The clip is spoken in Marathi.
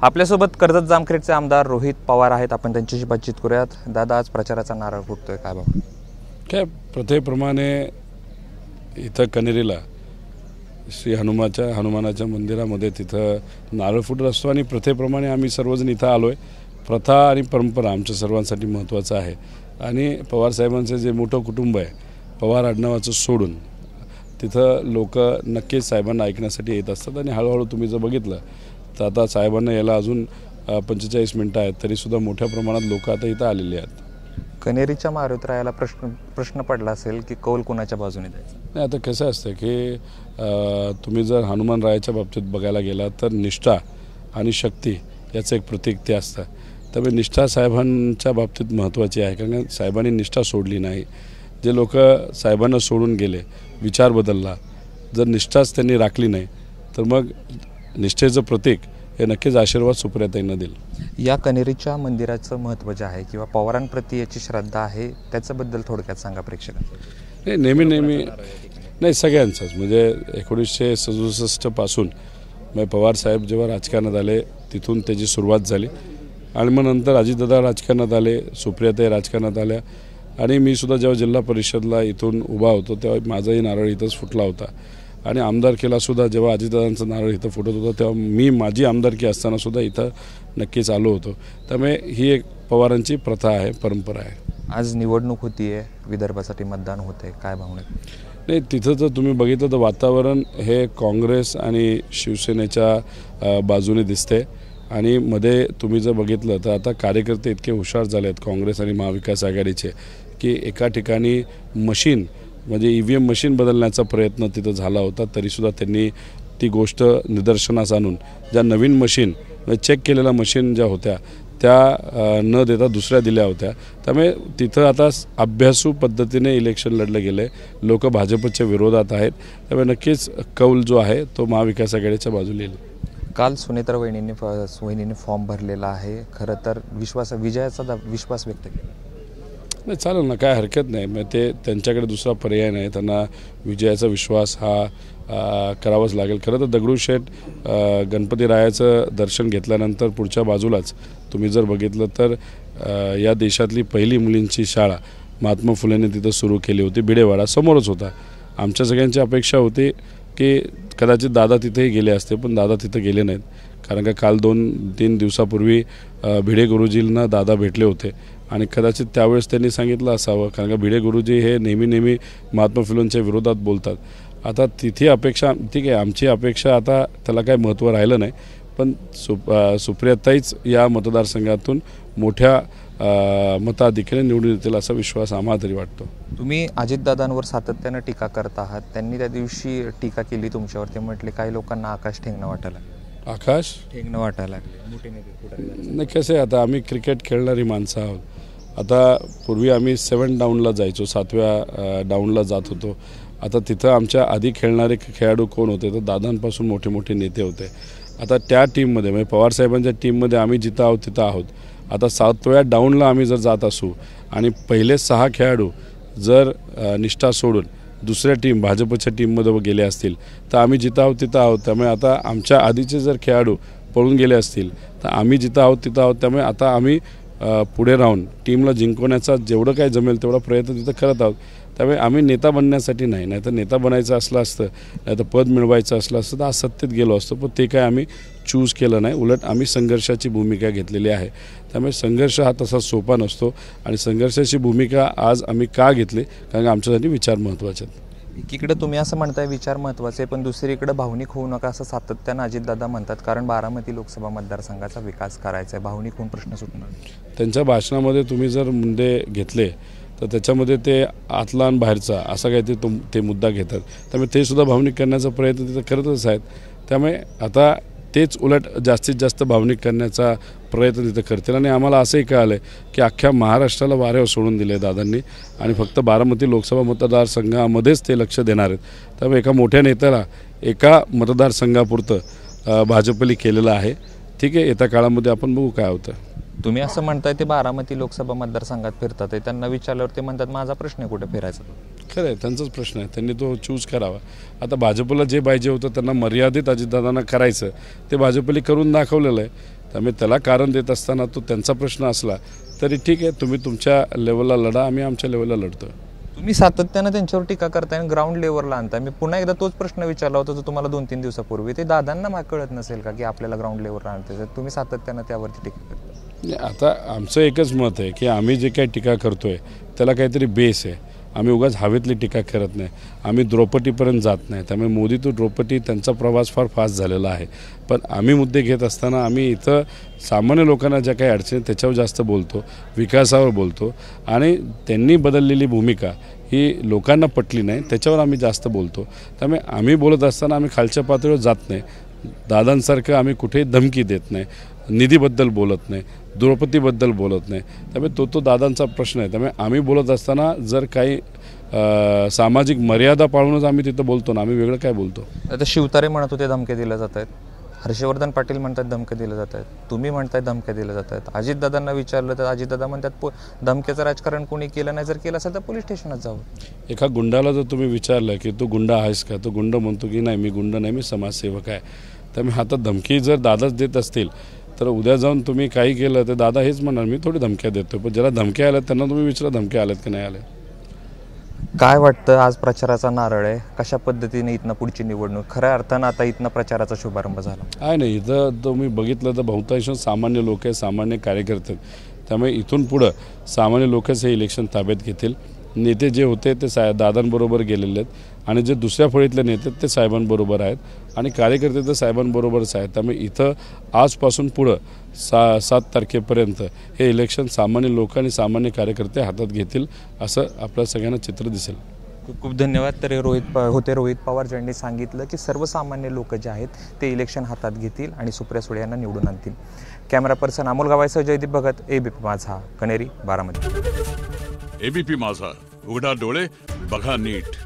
आपल्यासोबत कर्जत जामखेडचे आमदार रोहित पवार आहेत. आपण त्यांच्याशी बातचीत करूयात. दादा, आज प्रचाराचा नारळ फुटतोय, काय भाव? काय प्रथेप्रमाणे इथं कनेरीला श्री हनुमानाच्या मंदिरामध्ये तिथं नारळ फुटत असतो आणि प्रथेप्रमाणे आम्ही सर्वजण इथं आलो आहे. प्रथा आणि परंपरा आमच्या सर्वांसाठी महत्त्वाचं आहे आणि पवारसाहेबांचं जे मोठं कुटुंब आहे, पवार आडनावाचं सोडून तिथं लोक नक्कीच साहेबांना ऐकण्यासाठी येत असतात आणि हळूहळू तुम्ही जर बघितलं तर आता साहेबांना यायला अजून 45 मिनटं आहेत, तरीसुद्धा मोठ्या प्रमाणात लोक आता इथं आलेली आहेत. कनेरीच्या महावितरायाला प्रश्न पडला असेल की कौल कोणाच्या बाजूने द्यायचा? नाही, आता कसं असतं की तुम्ही जर हनुमानरायाच्या बाबतीत बघायला गेला तर निष्ठा आणि शक्ती याचं एक प्रतीक ते असतं. त्यामुळे निष्ठा साहेबांच्या बाबतीत महत्त्वाची आहे, कारण साहेबांनी निष्ठा सोडली नाही. जे लोक साहेबांना सोडून गेले, विचार बदलला, जर निष्ठाच त्यांनी राखली नाही तर मग निष्ठेचं प्रतीक हे नक्कीच आशीर्वाद सुप्रियाताईंना देईल. या कनेरीच्या मंदिराचं महत्त्व जे आहे किंवा पवारांप्रती याची श्रद्धा आहे, त्याच्याबद्दल थोडक्यात सांगा प्रेक्षकांना. नेहमी नाही, सगळ्यांचंच म्हणजे 1967 पासून मग पवारसाहेब जेव्हा राजकारणात आले तिथून त्याची सुरुवात झाली आणि मग नंतर अजितदादा राजकारणात आले, सुप्रियाताई राजकारणात आल्या आणि मी सुद्धा जेव्हा जिल्हा परिषदला इथून उभा होतो तेव्हा माझाही नारळ इथंच फुटला होता आणि आमदारकीला सुद्धा जेव्हा अजितदादांचं नारळ इथं फुटत होतं तेव्हा माझी आमदारकी असताना सुद्धा इथं नक्कीच आलो होतो. त्यामुळे ही एक पवारांची प्रथा आहे, परंपरा आहे. आज निवडणूक होतीये, विदर्भासाठी मतदान होते, काय भावना? नाही, तिथं जर तुम्ही बघितलं तर वातावरण हे काँग्रेस आणि शिवसेनेच्या बाजूने दिसते आणि मध्ये तुम्ही जर बघितलं तर आता कार्यकर्ते इतके हुशार झाले आहेत काँग्रेस आणि महाविकास आघाडीचे की एका ठिकाणी मशीन म्हणजे EVM मशीन बदलण्याचा प्रयत्न तिथं झाला होता, तरीसुद्धा त्यांनी ती गोष्ट निदर्शनास आणून ज्या नवीन मशीन चेक केलेल्या मशीन ज्या होत्या त्या न देता दुसऱ्या दिल्या होत्या. त्यामुळे तिथं आता अभ्यासू पद्धतीने इलेक्शन लढलं गेलं आहे. लोक भाजपच्या विरोधात आहेत, त्यामुळे नक्कीच कौल जो आहे तो महाविकास आघाडीच्या बाजूला येईल. काल सुनेत्रा वहिनींनी फॉर्म भरलेला आहे. खरं तर विजयाचा विश्वास व्यक्त केला. नाही, चालेल ना, काय हरकत नाही. मग ते त्यांच्याकडे दुसरा पर्याय नाही, त्यांना विजयाचा विश्वास हा करावाच लागेल. खरं तर दगडूशेठ गणपतीरायाचं दर्शन घेतल्यानंतर पुढच्या बाजूलाच तुम्ही जर बघितलं तर या देशातली पहिली मुलींची शाळा महात्मा फुलेंनी तिथं सुरू केली होती. भिडेवाडा समोरच होता. आमच्या सगळ्यांची अपेक्षा होती की कदाचित दादा तिथेही गेले असते, पण दादा तिथं गेले नाहीत. कारण का काल 2-3 दिवसापूर्वी भिडे गुरुजींना दादा भेटले होते आणि कदाचित त्यावेळेस त्यांनी सांगितलं असावं, कारण का भिडे गुरुजी हे नेहमी महात्मा फुलेंच्या विरोधात बोलतात. आता तिथे अपेक्षा ठीक आहे, आमची अपेक्षा आता त्याला काही महत्त्व राहिलं नाही, पण सुप्रियाताईच या मतदारसंघातून मोठ्या मताधिक्याने निवडून येतील असा विश्वास आम्हाला तरी वाटतो. तुम्ही अजितदादांवर सातत्यानं टीका करत आहात. त्यांनी त्या दिवशी टीका केली तुमच्यावर, ते म्हटले काही लोकांना आकाश ठेंगणं वाटायला लागले. नाही, कसं आहे, आता आम्ही क्रिकेट खेळणारी माणसं आहोत. आता पूर्वी आम्ही 7 डाऊनला जायचो, 7व्या डाऊनला जात होतो. आता तिथं आमच्या आधी खेळणारे खेळाडू कोण होते तर दादांपासून मोठे नेते होते. आता त्या टीममध्ये म्हणजे पवारसाहेबांच्या टीममध्ये आम्ही जिथं आहोत तिथं आहोत. आता 7व्या डाऊनला आम्ही जर जात असू आणि पहिले 6 खेळाडू जर निष्ठा सोडून दुसऱ्या टीम भाजपच्या टीममध्ये गेले असतील तर आम्ही जिथं आहोत तिथं आहोत. त्यामुळे आता आमच्या आधीचे जर खेळाडू पळून गेले असतील तर आम्ही जिथं आहोत तिथं आहोत. त्यामुळे आता आम्ही पुढे राहून टीमला जिंकवण्याचा जेवढं काही जमेल तेवढा प्रयत्न तिथं करत आहोत. त्यामुळे आम्ही नेता बनण्यासाठी नाही तर नेता बनायचं असलं असतं, नाही तर पद मिळवायचं असलं असतं तर आज सत्तेत गेलो असतो, पण ते काय आम्ही चूज केलं नाही. उलट आम्ही संघर्षाची भूमिका घेतलेली आहे. त्यामुळे संघर्ष हा तसा सोपा नसतो आणि संघर्षाची भूमिका आज आम्ही का घेतली, कारण आमच्यासाठी विचार महत्त्वाचे आहेत. एकीकडे तुम्ही असं म्हणताय विचार महत्त्वाचे, पण दुसरीकडे भावनिक होऊ नका असं सातत्यानं अजितदादा म्हणतात, कारण बारामती लोकसभा मतदारसंघाचा विकास करायचा आहे. भावनिक होऊन प्रश्न सुटणार. त्यांच्या भाषणामध्ये तुम्ही जर मुद्दे घेतले तर त्याच्यामध्ये ते आतला आणि बाहेरचा असा काही ते मुद्दा घेतात. त्यामुळे ते सुद्धा भावनिक करण्याचा प्रयत्न तिथं करतच आहेत. त्यामुळे आता तेच उलट जास्तीत जास्त भावनिक करण्याचा प्रयत्न तिथं करतील आणि आम्हाला असंही कळालं आहे की अख्ख्या महाराष्ट्राला वाऱ्यावर सोडून दिले दादांनी आणि फक्त बारामती लोकसभा मतदारसंघामध्येच ते लक्ष देणार आहेत. त्यामुळे एका मोठ्या नेत्याला एका मतदारसंघापुरतं भाजपली केलेलं आहे. ठीक आहे, येत्या काळामध्ये आपण बघू काय होतं. तुम्ही असं म्हणताय ते बारामती लोकसभा मतदारसंघात फिरतात, त्यांना विचारल्यावर ते म्हणतात माझा प्रश्न आहे कुठे फिरायचा. खरं आहे, त्यांचाच प्रश्न आहे, त्यांनी तो चूज करावा. आता भाजपला जे पाहिजे होतं त्यांना मर्यादित अजितदादांना करायचं ते भाजपली करून दाखवलेलं आहे. त्यामुळे त्याला कारण देत असताना तो त्यांचा प्रश्न असला तरी ठीक आहे, तुम्ही तुमच्या लेवलला लढा, आम्ही आमच्या लेवलला लढतो. तुम्ही सातत्यानं त्यांच्यावर टीका करताय आणि ग्राउंड लेवलला आणताय. मी पुन्हा एकदा तोच प्रश्न विचारला होता जो तुम्हाला 2-3 दिवसापूर्वी. ते दादांना कळत नसेल का की आपल्याला ग्राउंड लेवलला आणते, तर तुम्ही सातत्यानं त्यावरती टीका करता? आता आमचं एकच मत आहे की आम्ही जे काही टीका करतोय त्याला काहीतरी बेस आहे. आम्ही उगाच हवेतली टीका करत नाही. आम्ही द्रौपदीपर्यंत जात नाही. त्यामुळे मोदी टू द्रौपदी त्यांचा प्रवास फार फास्ट झालेला आहे. पण आम्ही मुद्दे घेत असताना आम्ही इथं सामान्य लोकांना ज्या काही अडचणी त्याच्यावर जास्त बोलतो, विकासावर बोलतो आणि त्यांनी बदललेली भूमिका ही लोकांना पटली नाही त्याच्यावर आम्ही जास्त बोलतो. त्यामुळे आम्ही बोलत असताना आम्ही खालच्या पातळीवर जात नाही. दादांसारखं आम्ही कुठेही धमकी देत नाही, निधीबद्दल बोलत नाही, द्रौपदीबद्दल बोलत नाही. त्यामुळे तो दादांचा प्रश्न आहे. त्यामुळे आम्ही बोलत असताना जर काही सामाजिक मर्यादा पाळूनच आम्ही तिथं बोलतो ना, आम्ही वेगळं काय बोलतो? आता शिवतारे म्हणत होते धमके दिल्या जात आहेत, हर्षवर्धन पाटील म्हणतात धमके दिले जात आहेत, तुम्ही म्हणताय धमके दिले जात आहेत. अजितदादांना विचारलं तर अजितदादा म्हणतात धमक्याचं राजकारण कोणी केलं नाही, जर केलं असेल तर पोलीस स्टेशनात जावं. एका गुंडाला जर तुम्ही विचारलं की तू गुंडा आहेस का, तो गुंड म्हणतो की नाही मी गुंड नाही, मी समाजसेवक आहे. त्यामुळे आता धमकी जर दादाच देत असतील तर उद्या जाऊन तुम्ही काही केलं तर दादा हेच म्हणणार मी थोडी धमक्या देतो. पण ज्याला धमक्या आल्यात त्यांना तुम्ही विचारा धमक्या आल्यात की नाही आल्या. काय वाटतं, आज प्रचाराचा नारळ आहे, कशा पद्धतीने इथनं पुढची निवडणूक, खऱ्या अर्थानं आता इथनं प्रचाराचा शुभारंभ झाला आहे नाही. इथं तुम्ही बघितलं तर बहुतांश सामान्य लोक आहे, सामान्य कार्यकर्ते. त्यामुळे इथून पुढं सामान्य लोकच हे इलेक्शन ताब्यात घेतील. नेते जे होते ते दादांबरोबर गेलेले आहेत आणि जे दुसऱ्या फळीतले नेते ते साहेबांबरोबर आहेत आणि कार्यकर्ते तर साहेबांबरोबरच आहेत. त्यामुळे इथं आजपासून पुढं 7 तारखेपर्यंत हे इलेक्शन सामान्य लोक आणि सामान्य कार्यकर्ते हातात घेतील असं आपल्या सगळ्यांना चित्र दिसेल. खूप खूप धन्यवाद. तर रोहित पवार ज्यांनी सांगितलं की सर्वसामान्य लोक जे आहेत ते इलेक्शन हातात घेतील आणि सुप्रिया सुळे यांना निवडून आणतील. कॅमेरा पर्सन अमोल गावायसह जयदीप भगत, एबीपी माझा, कनेरी, बारामती. एबीपी माझा, उघडा डोळे बघा नीट.